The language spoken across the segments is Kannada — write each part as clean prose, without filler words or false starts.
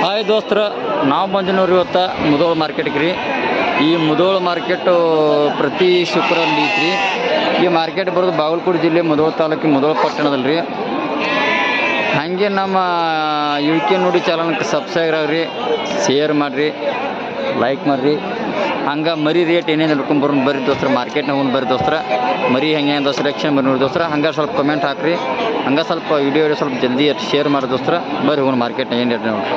ಹಾಯ್ ದೋಸ್ತರ, ನಾವು ಬಂದಿನವ್ರಿ ಇವತ್ತು ಮುಧೋಳ ಮಾರ್ಕೆಟ್ಗೆ ರೀ. ಈ ಮುಧೋಳ ಮಾರ್ಕೆಟು ಪ್ರತಿ ಶುಕ್ರವಾರ ಐತ್ರಿ. ಈ ಮಾರ್ಕೆಟ್ ಬರೋದು ಬಾಗಲಕೋಟೆ ಜಿಲ್ಲೆ ಮುಧೋಳ ತಾಲೂಕು ಮುಧೋಳ ಪಟ್ಟಣದಲ್ಲಿ ರೀ. ಹಾಗೆ ನಮ್ಮ ಯುಕೆ ನೋಡಿ ಚಾನಲ್ಗೆ ಸಬ್ಸ್ಕ್ರೈಬ್ ಆಗ್ರಿ, ಶೇರ್ ಮಾಡಿರಿ, ಲೈಕ್ ಮಾಡಿರಿ. ಹಂಗೆ ಮರಿ ರೇಟ್ ಏನೇನು ಹಿಡ್ಕೊಂಬರೋಣ ಬರ್ರಿ ದೋಸ್ತರ, ಮಾರ್ಕೆಟ್ನಾಗ ಒಂದು ಬರ್ರಿ ದೋಸ್ತರ. ಮರಿ ಹೆಂಗೆ ದೋಸ್ತ ಸೆಲೆಕ್ಷನ್ ಬರ್ರಿ ನೋಡಿ ದೋಸ್ತರ. ಹಂಗೆ ಸ್ವಲ್ಪ ಕಮೆಂಟ್ ಹಾಕ್ರಿ, ಹಂಗೆ ಸ್ವಲ್ಪ ವಿಡಿಯೋ ಸ್ವಲ್ಪ ಜಲ್ದಿ ಶೇರ್ ಮಾಡಿ ದೋಸ್ತರ. ಬರ್ರಿ ಹೋಗೋಣ ಮಾರ್ಕೆಟ್ನಾಗ ಏನು ರೇಟ್ ನೋಡ್ರಿ.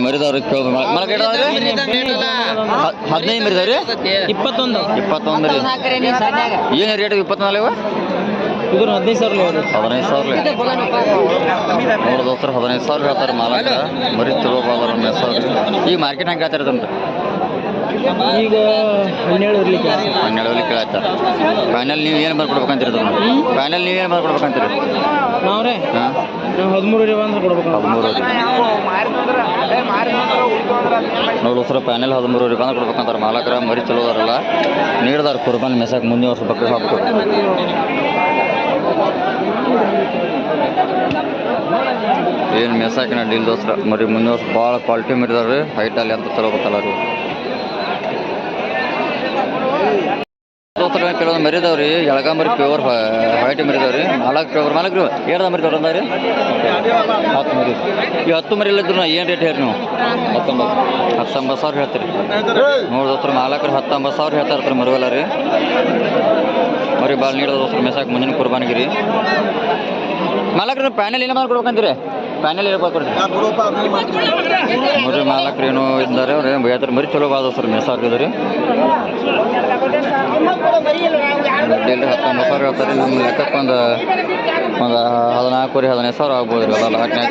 ಮರಿದವ್ರಿ ಹದಿನೈದು ಮರಿದವ್ರಿ 21 ರೀ. ಏನು ರೇಟ್ 24? ಇದ್ರ 15,000 15,000 ನೋಡು ದೋಸ್ತರ, 15,000 ಹೇಳ್ತಾರೆ ಮಾಲಕ. ಮರಿ ಚಲೋ ಬಾದ್ರ ಮೆಸಾವ್ರಿ. ಈಗ ಮಾರ್ಕೆಟ್ ಹಂಗೆ ಹೇಳ್ತಾರೆ ಅದನ್ನು ಈಗ 12 ಕೇಳಾಯ್ತಾರೆ. ಫೈನಲ್ ನೀವು ಏನು ಬರ್ಕೊಡ್ಬೇಕಂತೀರಿ ಅದನ್ನು? ಫೈನಲ್ ನೀವು ಏನು ಬರ್ಕೊಡ್ಬೇಕಂತೀರಿ? ನಾವ್ರೆ ಹಾಂ 13 ಬಂದ್ರೆ ಕೊಡ್ಬೇಕು. 13 ನೋಡು ಸರ್, ಫೈನಲ್ 13 ಬಂದ್ರೆ ಕೊಡ್ಬೇಕಂತಾರೆ ಮಾಲಕರ. ಮರಿ ಚಲೋ ಅದಾರಲ್ಲ, ನೀಡ್ದಾರ ಕುರ್ಬಾನ್ ಮೆಸಾಕ್ ಮುಂದೆ ವರ್ಷ ಬಕ್ರಿ ಹಾಕ್ಬೇಕು. ಏನು ಮೆಸಾಕಿನ ಡೀಲ್ ದೋಸ್ರ. ಮರಿ ಮುಂದೆ ವರ್ಷ ಭಾಳ ಕ್ವಾಲಿಟಿ ಮರಿದಾರೆ, ಹೈಟಲ್ಲಿ ಅಂತ ಚಲೋ ಗೊತ್ತಲ್ಲ ರೀ ದೋಸ್ತರ. ಕೆಲವೊಂದು ಮರಿದಾವ್ರಿ, ಎಳಗ ಮರಿ ಪ್ಯೂರ್ ವೈಟ್ ಮರಿದಾವ್ರಿ. ಮಾಲಕ್ರು ಏರ್ದ ಮರಿ ತೊಗೊಂಡಾರಿ 10 ಮರಿ. ಈ 10 ಮರಿ ಇಲ್ಲಿದ್ರು ಏನು ರೇಟ್ ಹೇಳಿ ನೀವು? 19,000 ಹೇಳ್ತೀರಿ. ನೋಡಿ ದೋಸ್ತರ, ಮಾಲಕರು 19,000 ಹೇಳ್ತಾ ಇರ್ತಾರೆ ಮರಿವಲ್ಲ ರೀ. ಮರಿ ಭಾಳ ನೀಡೋದು ದೋಸ್ತರ ಮೆಸಾಕ್ ಮುಂದಿನ ಕುರ್ಬಾನಿಗಿರಿ. ಮಾಲಕ್ರು ಪ್ಯಾನೆಲ್ ಏನೋ ಮಾಡ್ಕೊಡ್ಬೇಕಂತೀರಿ? ಪ್ಯಾನೆಲ್ ಹೇಳ್ಕೊಡ್ರಿ ಮರಿ. ಮಾಲಕ್ರು ಏನೋ ಇದ್ದಾರೆ ಅವ್ರಿ ಬೈತಾರೆ. ಮರಿ ಚಲೋ ಬಾದ ಸರ್ ಮೆಸಾಕಿದ್ರಿ. 19,000 ಹೇಳ್ತಾರೆ. ನಮ್ಮ ಲೆಕ್ಕಕ್ಕೆ ಒಂದು 14,000-15,000 ಆಗ್ಬೋದು ರೀ ಅಲ್ಲ ಲಾಟ್ನಾಗ.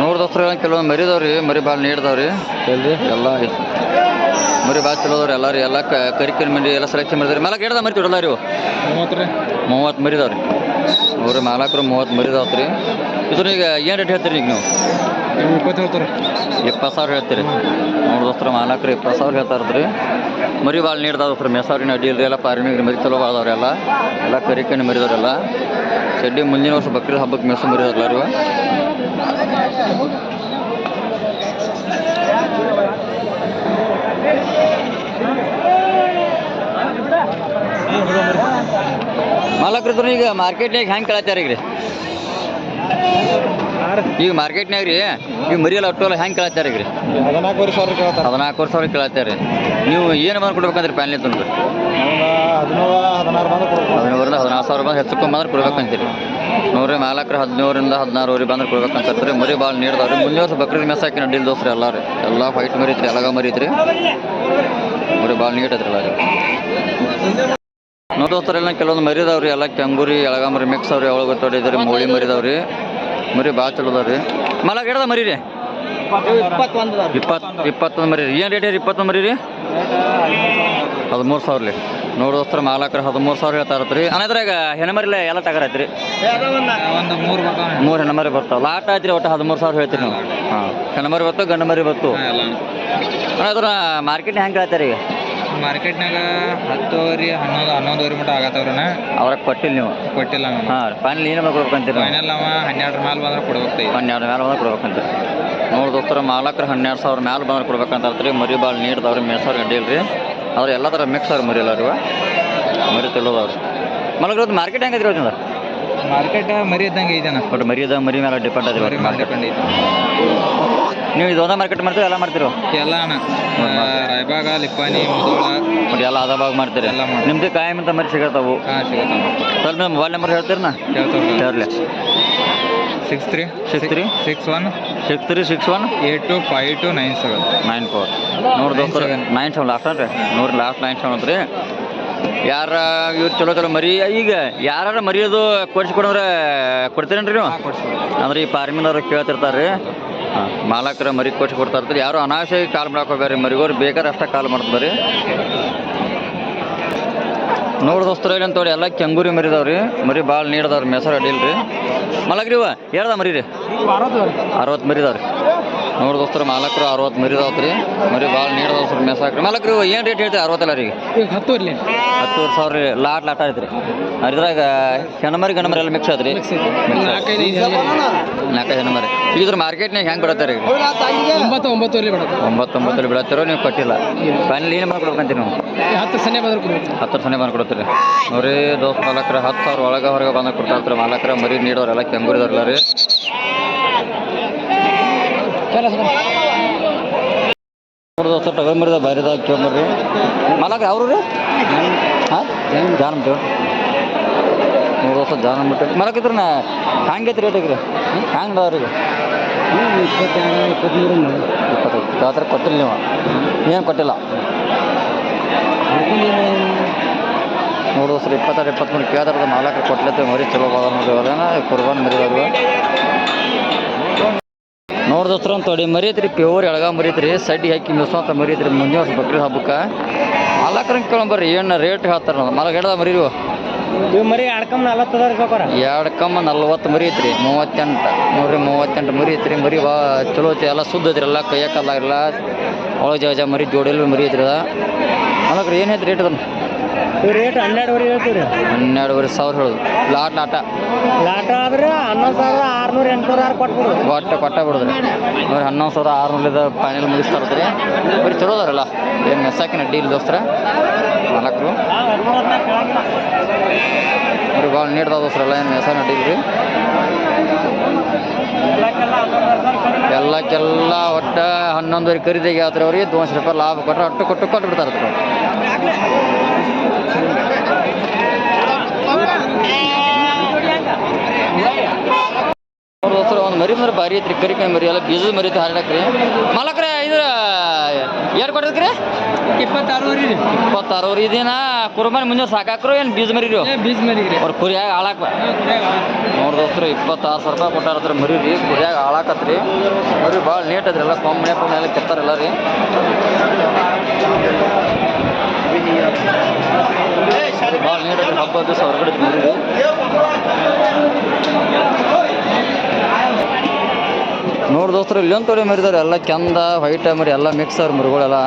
ನೋಡಿ ದೋಸ್ತರ, ಕೆಲವೊಂದು ಮರಿದವ್ರಿ, ಮರಿ ಭಾಳ ನೀಡ್ದವ್ರಿ ಎಲ್ಲ. ಮರಿ ಭಾಳ ಚಲೋ ಅದಾವ್ರಿ ಎಲ್ಲ ರೀ. ಎಲ್ಲ ಕರಿಕರಿ ಮರಿ ಎಲ್ಲ ಸೆಲೆಕ್ಷನ್ ಮಾಡಿದ್ರಿ. ಮಾಲಕ್ ಹೇಳ್ದ ಮರಿ ತೊಡಲ್ಲ ರೀ 30 ಮರಿದವ್ರಿ. ನೋಡ್ರಿ ಮಾಲಕರು 30 ಮರಿದಾವ್ರಿ. ಇದ್ರ ಈಗ ಏನು ರೇಟ್ ಹೇಳ್ತೀರಿ ಈಗ ನೀವು? 20,000 ಹೇಳ್ತೀರಿ. ನೋಡಿ ದೋಸ್ತರ, ಮಾಲಕರು 20,000 ಹೇಳ್ತಾ ಇರ್ತೀರಿ. ಮರಿ ಭಾಳ ನೀಡ್ದಾವ್ ಸರ್ ಮೆಸಾವ್ರಿನ ಅಡ್ಡಿ ಇಲ್ರಿ. ಎಲ್ಲ ಫಾರ್ಮಿಂಗ್ ಮರಿ ಚಲೋ ಬಾದವ್ರಿ. ಎಲ್ಲ ಕರಿಕಣ್ಣಿ ಮರಿದವ್ರೆಲ್ಲ. ಚಡ್ಡಿ ಮುಂದಿನ ವರ್ಷ ಬಕ್ರೀದ್ ಹಬ್ಬಕ್ಕೆ ಮೆಸು ಮರಿದಾರಲ್ಲ ರೀ. ಮಾಲಕ್ರಿದ್ರು ಈಗ ಮಾರ್ಕೆಟ್ನಾಗ ಹೆಂಗೆ ಕೇಳತ್ತಾರ ಈಗ ರೀ? ಈಗ ಮಾರ್ಕೆಟ್ನಾಗ ರೀ ಈಗ ಮರಿಯಲ್ಲ ಒಟ್ಟು ಹೆಂಗೆ ಕೇಳತ್ತಾರ ಈಗ ರೀ? 14,000 ಕೇಳತ್ತಾರ. ನೀವು ಏನು ಬಂದು ಕೊಡ್ಬೇಕಂದ್ರಿ ಪ್ಯಾನ್ಲಿ ತಂದ್ರಿ? 14,000 ಬಂದು ಹೆಚ್ಚುಕೊಂಬಂದ್ರೆ ಕೊಡ್ಬೇಕಂತೀರಿ. ನೋಡ್ರಿ ಮಾಲಕ್ರು 15,000-16,000 ಬಂದ್ರೆ ಕೊಡ್ಬೇಕಂತ. ಮರಿ ಭಾಳ ನೀಡ್ದವ್ರಿ. ಮುಂದೆ ವರ್ಷ ಬಕ್ರೀದ್ ಮೆಸಾಕಿನ ಅಡ್ಡಿಲ್ ದೋಸ್ರಿ ಎಲ್ಲ ರೀ. ಎಲ್ಲ ವೈಟ್ ಮರಿ ಐತ್ರಿ, ಎಲಗ ಮರಿ ಐತ್ರಿ. ಮರಿ ಭಾಳ ನೀಟ್ ಐತ್ರಿ ಎಲ್ಲ ರೀ. ನೋಡಿ ದೋಸ್ತರೆಲ್ಲ ಕೆಲವೊಂದು ಮರಿದಾವ್ರಿ. ಎಲ್ಲ ಕೆಂಗೂರಿ ಎಳಗ ಮರಿ ಮಿಕ್ಸ್ ಅವ್ರಿ. ಅವಳು ಗೊತ್ತೊಡಿದ್ರಿ ಮೂಳಿ ಮರಿದಾವ್ರಿ. ಮರಿ ಭಾಳ ಚಲೋ ಅದಾವ್ರಿ. ಮಾಲಕ್ ಹಿಡ್ದ ಮರಿ ರೀ 21 ಮರಿ ರೀ. ಏನು ರೇಟ್ ರೀ 21 ಮರಿ ರೀ? 13,000 ರೀ. ನೋಡಿ ದೋಸ್ತರ, ಮಾಲಕರು 13,000 ಹೇಳ್ತಾ ಇರತ್ರಿ. ಅನ್ನಾದ್ರಾಗ ಹೆಣ್ಮರಿಲ್ಲ ಎಲ್ಲ ತಗರೈತ್ರಿ. 3 ಹೆಣ್ಮರಿ ಬರ್ತಾವ. ಲಾಟ್ ಆಯ್ತು ಒಟ್ಟು 13,000 ಹೇಳ್ತೀರಿ ನೀವು? ಹಾಂ, ಹೆಣ್ಮರಿ ಬತ್ತು ಗಂಡು ಮರಿ ಬತ್ತು. ಅನ್ನಾದ್ರ ಮಾರ್ಕೆಟ್ ಹೆಂಗೆ ಹೇಳ್ತಾರೆ ಈಗ? ಮಾರ್ಕೆಟ್ನಾಗ 10,000 11,000 ಮಟ್ಟ ಆಗತ್ತವ್ರನ. ಅವ್ರಿಗೆ ಕೊಟ್ಟಿಲ್ಲ ನಾವು? ಹಾಂ, ಫೈನಲ್ ಏನು ಕೊಡ್ಬೇಕಂತೀರಿ? ಫೈನಲ್ ನಾವು 12 ಮೇಲೆ ಬಂದ್ರೆ ಕೊಡ್ಬೇಕು. 12 ಮೇಲೆ ಬಂದ್ರೆ ಕೊಡ್ಬೇಕಂತೀರಿ. ನೋಡಿ ದೋಸ್ತರ, ಮಾಲಕರು 12,000 ಮೇಲೆ ಬಂದ್ರೆ ಕೊಡ್ಬೇಕಂತ ಹೇಳ್ತೀರಿ. ಮರಿ ಭಾಳ ನೀಡ್ದವ್ರಿ, ಮೆಸಾವ್ರಿ ಅಡ್ಡಿ ಇಲ್ರಿ. ಅವ್ರು ಎಲ್ಲ ಥರ ಮಿಕ್ಸ್ ಅವ್ರಿ ಮರಿ ಎಲ್ಲ ರೀ. ಮರಿ ಚಲೋದವ್ರಿ. ಮಾಲಕರು ಮಾರ್ಕೆಟ್ ಹೆಂಗೆ ಐತ್ರಿ? ಮಾರ್ಕೆಟ್ ಮರಿ ಇದ್ದಂಗೆ ಐತೆ ಬಟ್ ಮರಿ ಮರಿ ಮೇಲೆ ಡಿಪೆಂಡ್ ಆದ್ರೆ ನೀವು ಇದು ಒಂದೇ ಮಾರ್ಕೆಟ್ ಮಾಡ್ತೀರಿ ಎಲ್ಲ ಮಾಡ್ತೀರೋ? ಎಲ್ಲ ಅಣ್ಣ, ರಾಯಬಾಗ, ಲಿಪ್ಪಾನಿ, ಮುಧೋಳ ಬಟ್ ಎಲ್ಲ ಅದಾವಾಗ ಮಾಡ್ತೀರಿ. ನಿಮ್ದು ಕಾಯಂ ಅಂತ ಮರಿ ಸಿಗತ್ತಾವು? ಸ್ವಲ್ಪ ನಿಮ್ಮ ಮೊಬೈಲ್ ನಂಬರ್ ಹೇಳ್ತೀರಿ? ನಾ ಹೇಳ್ರಿ. 6361 825297 ನೋಡಿ ದೋಸ್ತರ 97 ಲಾಸ್ಟ್ ಅನ್ರಿ. ನೋಡ್ರಿ ಲಾಸ್ಟ್ 97 ಅಂತ್ರಿ. ಯಾರ ಇವ್ರು ಚಲೋ ಮರಿ ಈಗ ಯಾರು ಮರಿಯೋದು ಕೊಡ್ಸಿಕೊಡಂದ್ರೆ ಕೊಡ್ತೀರೇನ್ರಿ ನೀವು? ಅಂದ್ರೆ ಈ ಫಾರ್ಮಿನವ್ರು ಕೇಳ್ತಿರ್ತಾರೆ ರೀ. ಹಾಂ, ಮಾಲಕರ ಮರಿ ಕೊಡ್ಸಿ ಕೊಡ್ತಾ ಇರ್ತಾರೆ. ಯಾರು ಅನಾವಶ್ಯವಾಗಿ ಕಾಲ್ ಮಾಡಾಕೋಬೇಡ್ರಿ. ಮರಿಗೋರು ಬೇಕಾದ್ರೆ ಅಷ್ಟೇ ಕಾಲ್ ಮಾಡ್ತಾರೆ ರೀ. ನೋಡಿ ದೋಸ್ತರ, ಏನಂತವ್ರಿ ಎಲ್ಲ ಕೆಂಗೂರಿ ಮರಿದಾವ್ರಿ. ಮರಿ ಭಾಳ ನೀಡ್ದವ್ರಿ, ಮೆಸರು ಅಡ್ಡಿಲ್ರಿ. ಮಲಗ್ರಿ ಇವ ಹೇಳ್ದ ಮರಿ ರೀ 60 ಮರಿದಾವ್ರಿ. ನೋಡಿ ದೋಸ್ತರ ಮಾಲಕರು 60 ಮರಿ ಅದಾವ್ರಿ. ಮರಿ ಭಾಳ ನೀಡದಾವ್ ಸರ್ ಮೆಸಾಕ್ರಿ. ಮಾಲಕರು ಏನು ರೇಟ್ ಹೇಳ್ತೀರಿ 60 ರೀ? ಈಗ 10 ಇರಲಿ. 10,000 ರೀ. ಲಾಟ ಐತ್ರಿ. ಅದ್ರಾಗ ಹೆಣ್ಮರಿ ಗಂಡು ಮರಿ ಎಲ್ಲ ಮಿಕ್ಸ್ ಐತ್ರಿ. 4 ಹೆಣ್ಮರಿ. ಈಗ ಇದ್ರ ಮಾರ್ಕೆಟ್ನಾಗ ಹೆಂಗೆ ಬಿಡತ್ತಾರೆ ಈಗ? 9 ಬಿಡತ್ತಾರೋ ನೀವು ಕೊಟ್ಟಿಲ್ಲ. ಫೈನಲ್ ಏನು ಮಾಡ್ಕೊಡ್ಬೇಕಂತೀರಿ ನೀವು? 10 ಸನೇ ಬಂದು ಕೊಡ್ತೀರಿ. ನೋಡ್ರಿ ದೋಸ್ತ ಮಾಲಕರ 10,000 ಒಳಗೆ ಹೊರಗೆ ಬಂದು ಕೊಡ್ತಾ ಇರ್ತಾರೆ. ಮಾಲಕರ ಮರಿ ನೀಡೋರೆಲ್ಲ ಕೆಂಗೂರಿದವ್ರಲ್ಲ ರೀ. ದೋಸ್ತ ಟಗರ್ ಮರಿದ ಬಾರಿದಾಗ ಕೇಳ್ಬರ್ರಿ. ಮಾಲಕರ ಅವರು ರೀ? ಹಾಂ ಜಾನಮ್ದು ಮೂರು ವರ್ಷ ಜಾನ ಬಿಟ್ಟು ಮಾಲಕಿದ್ರ ಹ್ಯಾಂಗೈತಿ ರೇಟ್ ಈಗ ಹ್ಯಾಂಗೆ ಅವ್ರಿಗೆ? 25 ಜಾತ್ರೆ ಕೊಟ್ಟಿಲ್ಲ ನೀವು? ಏನು ಕೊಟ್ಟಿಲ್ಲ? ನೋಡು ಸರ್ 22-23 ಕೇಳ್ದಾರದ ಮಾಲಕರು ಕೊಟ್ಲತ್ತೆ. ಮರಿ ಚಲೋ ಬಾದ ನೋಡಿ ಅದೇನ ಕುರ್ಬಾನ್ ಮರಿದವ್ರು. ನೋಡ್ದೋಸ್ತ್ರ ಒಂದು ತೊಡಿ ಮರಿ ಐತ್ರಿ. ಪ್ಯೂರ್ ಎಳಗ ಮರಿ ಐತ್ರಿ. ಸಡ್ಡಿ ಹಾಕಿ ಮಿಸ್ವಂತ ಮರಿ ಐತ್ರಿ. ಮುಂದಿನ ವರ್ಷ ಬಕ್ರೀದ್ ಹಬ್ಬಕ್ಕೆ ಮಾಲಕರಂಗೆ ಕೇಳಂಬರ್ರಿ ಏನು ರೇಟ್ ಹೇಳ್ತಾರೆ. ಮಾಲಕ ಹೇಳ್ದ ಮರಿ ಇವು ಮರಿ 2 ಕಮ್ 40 ಅದ ರೀ ಸಾವ್ಕಾರ. 2 ಕಮ್ 40 ಮರಿ ಐತ್ರಿ. 38 ನೋಡ್ರಿ 38 ಮರಿ ಐತ್ರಿ. ಮರಿ ಬಾ ಚಲೋ ಐತಿ. ಎಲ್ಲ ಸುದ್ದ ಐತ್ರಿ. ಎಲ್ಲ ಕೈಯಾಕಲ್ಲಾಗಿಲ್ಲ ಒಳಗೆ ಜಾಜ ಮರಿ ಜೋಡಿಯಲ್ಲಿ ಮರಿ ಐತ್ರಿ. ಅದ ಮಾಲಕ್ರಿ ಏನು ಐತಿ ರೇಟ್ ಅದನ್ನು? ರೇಟ್ 12,000 ಹೇಳ್ತೀವಿ ರೀ. 12,500 ಹೇಳೋದು. ಲಾಟ ಆದ್ರೆ 11,600-800 ಕೊಟ್ಬಿಡು. ಕೊಟ್ಟ ಬಿಡೋದ್ರಿ. ನೋಡಿ 11,600 ಫೈನಲ್ ಮುಗಿಸ್ತಾರತ್ರಿ. ಬರೀ ಚಲೋ ಅದಾರಲ್ಲ. ಏನು ಮೆಸ್ಸಾಕಿನ ಡೀಲ್ ದೋಸ್ತರ ಮಾಲಕರು ಬರೀ ಭಾಳ ನೀಡ್ದಾವ ದೋಸ್ರಲ್ಲ. ಏನು ಮೆಸ್ಸಾನ ಡೀಲ್ ರೀ. ಎಲ್ಲಕ್ಕೆಲ್ಲ ಒಟ್ಟು 11 ಖರೀದಿಗೆ ಆದ್ರೆ ಅವ್ರಿಗೆ 200 ರೂಪಾಯಿ ಲಾಭ ಕೊಟ್ಟರೆ ಕೊಟ್ಟು ಬಿಡ್ತಾರೆ. ದೋಸ್ತರ ಒಂದು ಮರಿ ಮರಿ ಭಾರಿ ಐತ್ರಿ. ಕರಿಕಾಯಿ ಮರಿ ಎಲ್ಲ ಬೀಜದ ಮರಿ ಐತಿ ಹಾರಾಡಕ್ರಿ. ಮಾಲಕ್ರೆ ಇದು ಏನು ಕೊಟ್ಟಿದ್ರಿ? 26 ರೀ. ಇದೇನ ಕುರ್ಬಾನಿ ಮುಂಜಾನೆ ಸಾಕಾಕ್ರು ಏನು ಬೀಜ ಮರಿ ರೀ? ಬೀಜ ಮರಿ ಅವ್ರು ಕುರಿಯಾಗ ಹಾಳಾಕ ನೋಡಿ ದೋಸ್ತರ 26,000 ರೂಪಾಯಿ ಕೊಟ್ಟಾರತ್ರ ಮರಿ ರೀ. ಕುರಿಯಾಗ ಹಾಳಾಕತ್ರಿ. ಮರಿ ಭಾಳ ನೀಟ್ ಐತ್ರಿ. ಎಲ್ಲ ಕೊಂಬೆ ಎಲ್ಲ ಕೆತ್ತಾರೆಲ್ಲ ರೀ. ಭಾಳ ನೀಟ್ ಐತ್ರಿ. ಹಬ್ಬ ದಿವಸ ಹೊರಗಡೆ ಮರಿ ರೀ. ನೋಡಿ ದೋಸ್ತರು ಇಲ್ಲೊಂದು ತೊಡೆ ಮರಿದಾರೆ. ಎಲ್ಲ ಕೆಂದ ವೈಟ್ ಮರಿ ಎಲ್ಲ ಮಿಕ್ಸ್ ಅವ್ರ ಮರಿಗಳೆಲ್ಲ.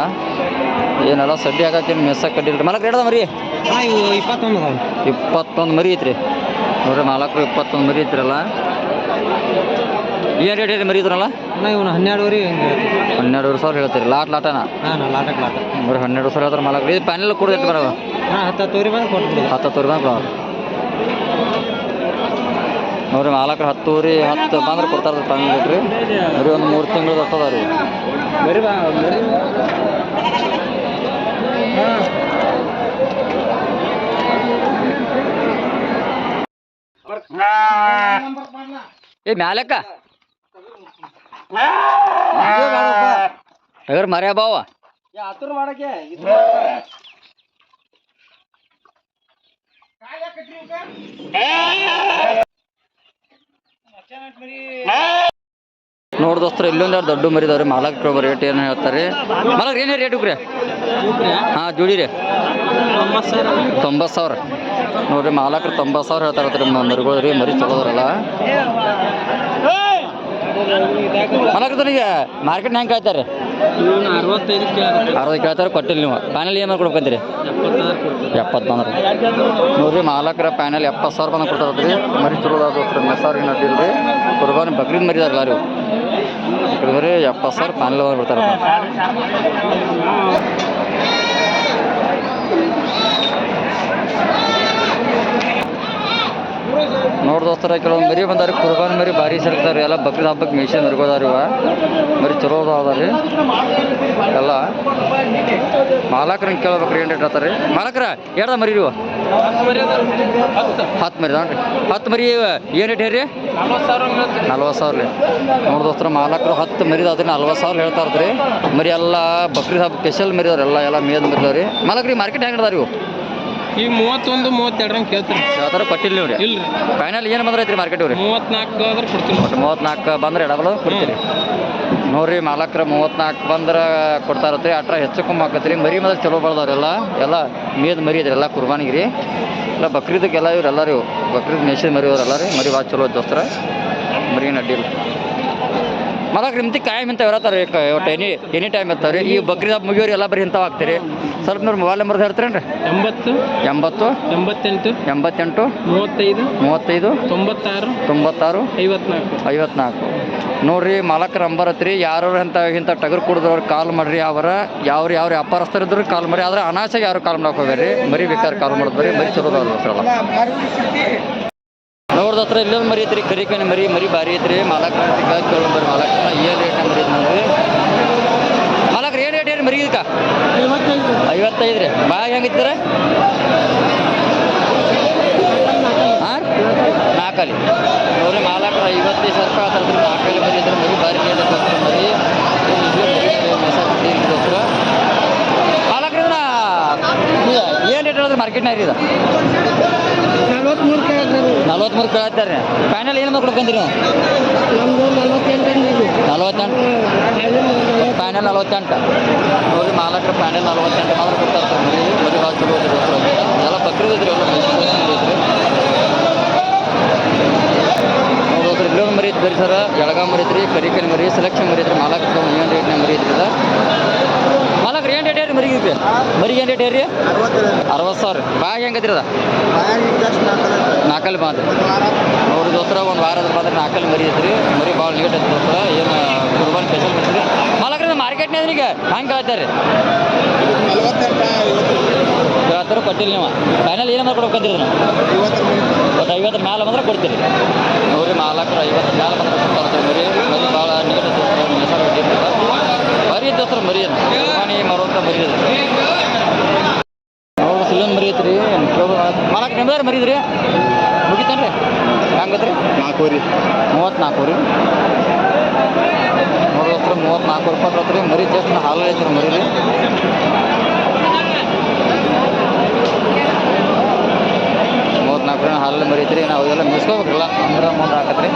ಏನೆಲ್ಲ ಸಡ್ಡಿ ಹಾಕಿ ಮೆಸ್ಸಾಗ ಕಡ್ಡಿಲ್ರಿ. ಮಾಲಕ್ ರೇಟ್ ಅದ ಮರಿ? 21 ಮರಿ ಐತ್ರಿ. ನೋಡ್ರಿ ಮಾಲಕರು 21 ಮರಿ ಐತ್ರಿಲ್ಲ. ಏನು ರೇಟ್ ಐತಿ ಮರಿ ಇದ್ರಲ್ಲ? 12,000 ಹೇಳ್ತೀರಿ. ಲಾಟನ ಬರೀ 12,000 ಹೇಳ್ತಾರೆ ಮಾಲಕರು. ಇದು ಪ್ಯಾನೆಲ್ ಕೊಡ್ತೈತಿ ಬರೋ 10 ಬಂದು ಕೊಡೋರು. ನೋಡ್ರಿ ಮಾಲಕರು 10 ಬಂದ್ರೆ ಕೊಡ್ತಾರೆ ಪ್ಯಾನೆಲ್ ರೇಟ್ರಿ. ಬರೀ ಒಂದು 3 ತಿಂಗಳು ಬರ್ತದ ರೀ. ಏ ಮ್ಯಾಲಕ್ಕ ಟಗರ್ ಮರ್ಯಾ ಬಾವ ನೋಡಿ ದೋಸ್ತರ ಇಲ್ಲೊಂದು ದೊಡ್ಡ ಮರಿದವ್ರಿ. ಮಾಲಕ್ ರೇಟ್ ಏನು ಹೇಳ್ತಾರೆ? ಮಾಲಕ್ ಏನೇ ರೇಟ್ ರೀ? ಹಾಂ ಜೋಡಿ ರೀ 90,000 ನೋಡ್ರಿ. ಮಾಲಕರು 90,000 ಹೇಳ್ತಾರತ್ರಿ ಮರಿಗಳು ರೀ. ಮರಿ ಚಲೋದ್ರಲ್ಲ ಮಾಲಕರಿಗೆ ಮಾರ್ಕೆಟ್ ಹೆಂಗೆ ಕೇಳ್ತಾರೆ? 60 ಕೇಳ್ತಾರೆ. ಕೊಟ್ಟಿಲ್ಲ ನೀವು. ಪ್ಯಾನಲ್ ಏನು ಕೊಡ್ಬೇಕಂತೀರಿ? 70 ಬಂದ್ರೆ ನೋಡ್ರಿ ಮಾಲಕರ ಪ್ಯಾನಲ್ 70,000 ಬಂದು ಕೊಡ್ತಾರತ್ರಿ. ಮರಿ ಚಲೋ ದೋಸ್ತರ ಮೆಸ್ಸಾರಿಗೆ ನಡ್ಡಿಲ್ಲ ರೀ. ಕುರ್ಬಾನಿ ಬಕ್ರೀದ್ ಮರಿದಾರಲ್ಲ ರೀ. ಬರೀ 70,000 ಪ್ಯಾನಲ್ ಬಂದು ಬಿಡ್ತಾರೆ. ನೋಡಿ ದೋಸ್ತರ ಕೆಲವೊಂದು ಮರಿ ಬಂದಾರೆ. ಕುರ್ಬಾನಿ ಮರಿ ಭಾರಿ ಸಿಗ್ತಾರೆ. ಎಲ್ಲ ಬಕ್ರೀದ್ ಹಬ್ಬಕ್ಕೆ ಮಿಷನ್ ಮರಿಗೋದಾರಿ. ಮರಿ ಚಲೋ ಅದಾವ್ರಿ ಎಲ್ಲ. ಮಾಲಕರಂಗೆ ಕೇಳ್ಬೇಕ್ರಿ ಏನು ರೇಟ್ ಹೇಳ್ತಾರೆ? ಮಾಲಕರ ಹೇಳ್ದ ಮರಿ ನೀವು? 10 ಮರಿ ಅದಾವ್ರಿ. 10 ಮರಿ ಏನು ರೇಟ್ ಹೇಳ್ರಿ? 40,000 ರೀ. ನೋಡಿ ದೋಸ್ತರ ಮಾಲಕರು 10 ಮರಿದಾದ್ರಿ 40,000 ಹೇಳ್ತಾ ಇರ್ತೀರಿ. ಮರಿ ಎಲ್ಲ ಬಕ್ರೀದ್ ಹಬ್ಬ ಸ್ಪೆಷಲ್ ಮರಿದವ್ರಿ. ಎಲ್ಲ ಮೇದ್ ಮರಿದವ್ರಿ. ಮಾಲಕ್ರಿ ಮಾರ್ಕೆಟ್ ಹೆಂಗೆ ಇದಾವ್ರಿ ಇವು? ಈಗ 31-32 ಕೇಳ್ತೀರಿ. ಯಾವ ಥರ ಕೊಟ್ಟಿಲ್ಲ ನೀವು ರೀ? ಇಲ್ಲ ಫೈನಲ್ ಏನು ಬಂದ್ರೆ ಐತ್ರಿ ಮಾರ್ಕೆಟ್ ಇವ್ರಿ? 34 ಆದ್ರೆ ಕೊಡ್ತೀವಿ. 34 ಬಂದ್ರೆ ಡಬಲ್ ಕೊಡ್ತೀರಿ. ನೋಡ್ರಿ ಮಾಲಕ್ರ 34 ಬಂದ್ರೆ ಕೊಡ್ತಾ ಇರತ್ರಿ. ಅಟ್ರ ಹೆಚ್ಚು ಕಮ್ಮಿ ಆಕತ್ರಿ. ಮರಿ ಮೊದಲು ಚಲೋ ಬೆಳ್ದವ್ರಿ. ಎಲ್ಲ ಮೇದ್ ಮರಿ ಇದ್ರಿ. ಎಲ್ಲ ಕುರ್ಬಾನಿಗೆ ರೀ. ಎಲ್ಲ ಬಕ್ರೀದಕ್ಕೆಲ್ಲ ಇವ್ರು ಎಲ್ಲ ರೀ. ಬಕ್ರೀದ್ ಮೇಷನ್ ಮರಿ ಅವ್ರೆಲ್ಲ ರೀ. ಮರಿ ಭಾಳ ಚಲೋ ದೋಸ್ತರ. ಮರಿ ಅಡ್ಡಿಲ್ಲ. ಮಲಕ್ ನಿಮ್ತಿ ಕಾಯಂ ಇಂಥವು ಇರತ್ತಾರೆ ಒಟ್ಟು ಎನಿ ಟೈಮ್ ಇರ್ತಾವೆ ರೀ. ಈ ಬಕ್ರೀದ್ ಹಬ್ಬ ಮುಗಿಯೋರು ಎಲ್ಲ ಬರೀ ಇಂಥವು ಆಗ್ತೀರಿ. ಸ್ವಲ್ಪ ನೀವು ಮೊಬೈಲ್ ನಂಬರ್ ಹೇಳ್ತೀರೇನು ರೀ? 80 80 88 88 35 35 96 96 54 54 ನೋಡ್ರಿ ಮಾಲಕರ ನಂಬರ್ ಹತ್ರಿ. ಯಾರು ಇಂಥ ಟಗರು ಕುಡಿದ್ರವ್ರು ಕಾಲ್ ಮಾಡ್ರಿ. ಅವರ ಯಾವ ವ್ಯಾಪಾರಸ್ಥರಿದ್ರು ಕಾಲ್ ಮಾಡಿ. ಆದ್ರೆ ಅನಾಶಾಗಿ ಯಾರು ಕಾಲ್ ಮಾಡಕ್ಕೆ ಹೋಗ್ಬೇಡ್ರಿ. ಮರಿ ಬೇಕಾದ್ರೆ ಕಾಲ್ ಮಾಡೋದು ಬರೀ ಚಲೋ ದೋಸ್ರಲ್ಲ ನೋಡ್ದ ಹತ್ರ ಇಲ್ಲೊಂದು ಮರಿ ಐತ್ರಿ. ಕರಿಕಣಿ ಮರಿ ಭಾರಿ ಐತ್ರಿ. ಮಾಲಕ್ ಕೇಳೋ ಬರ್ರಿ ಮಾಲಕ್ನ ಏನು ರೇಟ್ ಮರಿ ಐತಿ ನೋಡ್ರಿ. ಮಾಲಕ್ರ ಏನು ರೇಟ್ ಏರಿ ಮರಿ ಇದಕ್ಕೆ? 55 ರೀ. ಬಾಯಾಗ ಹೆಂಗಿತ್ತೀರ? ಹಾಂ ನಾಲ್ಕಲ್ಲಿ ನೋಡ್ರಿ ಮಾಲಕ್ರ 55,000 ರೂಪಾಯಿ ಆತರ್ದ್ರಿ. ನಾಲ್ಕಲ್ಲಿ ಮರಿ ಇದ್ರೆ ಮರಿ ಭಾರಿ ರೇಟ್ ಐತೆ ಮರಿ. ದೋಸ್ರ ಮಾಲಕ್ರ ಇದನ್ನ ಏನು ರೇಟ್ ಹೇಳಿದ್ರಿ ಮಾರ್ಕೆಟ್ನಾಗ ರೀ? ಇದು 43 ಕೇಳತ್ತಾರೆ. ಫೈನಲ್ ಏನು ಮಾಡ್ಕೊಡ್ಕೊಂತೀರಿ ನೀವು? 48 ಫೈನಲ್ 48 ನೋಡಿ ಮಾಲಕ್ರ ಫೈನಲ್ 48 ಮಾತ್ರ ಕೊಡ್ತಾರೆ. ಮರಿ ಭಾಳ ಚಲೋ ಐತ್ರಿ. ಎಲ್ಲ ಬಕ್ರೀದ್ ಐತ್ರಿ. ಎಲ್ಲ ಐತ್ರಿ ನೋಡ್ರಿ. ಇಲ್ಲೊಂದು ಮರಿ ಐತಿ ಬರೀ ಸರ್. ಎಳಗಾವ್ ಮರಿ ಐತ್ರಿ. ಕರಿಕಲ್ ಮರಿ ಸೆಲೆಕ್ಷನ್ ಮರಿ ಐತ್ರಿ. ಮಾಲಕ್ರ ಏನು ರೇಟ್ನಾಗ ಮರಿ ಐತ್ರಿ ಇದು? ಮಾಲಕ್ರ ಏನು ರೇಟ್ ಏರಿ ಮರಿಗೆ? ಮರಿಗೆ ಏನು ರೇಟ್ ಏರಿ? 60,000. ಬಾಯಾಗ ಹೆಂಗೈತ್ರಿ ಅದ? ನಾಲ್ಕಲ್ಲಿ ಮಾತ್ರ ನೋಡ್ರಿ ದೋಸ್ತರ. ಒಂದು ವಾರ ಅದ್ರ ಮಾತ್ರ ನಾಲ್ಕಲ್ಲಿ ಮರಿ ಐತ್ರಿ. ಮರಿ ಭಾಳ ಲೇಟ್ ಐತಿ ದೋಸ್ತರ. ಏನು ಕುರ್ಬಾನ್ ಸ್ಪೆಷಲ್ ಬರ್ತೀರಿ ಮಾಲಕ್ರ ಮಾರ್ಕೆಟ್ನಾಗ ಈಗ ಹಂಗೆ ಕೇಳ್ತಾರೆ? 50 ಕೊಟ್ಟಿಲ್ಲ ನೀವು. ಫೈನಲ್ ಏನು ಮಾಡ್ಕೊಡ್ಬೇಕಂತೀರಿ ನಾವು? 50 ಮ್ಯಾಲೆ ಬಂದ್ರೆ ಕೊಡ್ತೀರಿ. ನೋಡ್ರಿ ಮಾಲಕ್ರ 50 ಮ್ಯಾಲೆ ಬಂದ್ರೆ ಕೊಡ್ತಾರೆ ಮರಿ. ಮರಿ ಭಾಳ ನೀಟ್ ಐತಿ ಹೆಸರು ಮರಿ ದೋಸ್ತರ. ಮರಿ ಅದು ಕುರ್ಬಾನಿ ಮರುವಂಥ ಮರಿ ಅದು ನೋಡ್ರಿ. ಸಿಲ್ಲೊಂದು ಮರಿ ಐತ್ರಿ. ಮಾಲಕ್ ನಿಮ್ದಾರು ಮರಿ ಇದ್ರಿ ಮುಗಿತಾನ್ರಿ? ಹೆಂಗತ್ರಿ? 34 ರೀ. 34 ರೀ. ನೋಡ್ರಿ 34 ರೂಪಾಯಿ ಐತ್ರಿ ಮರಿ. ಜಸ್ಟ್ ಹಾಲು ಐತ್ರಿ ಮರಿ ರೀ. 34 ಹಾಲಲ್ಲಿ ಮರಿ ಐತ್ರಿ. ನಾವು ಇದೆಲ್ಲ ಮಿಸ್ಕೋಬೇಕಲ್ಲ ಅಂದ್ರೆ ಮುಂದೆ ಹಾಕತ್ರಿ.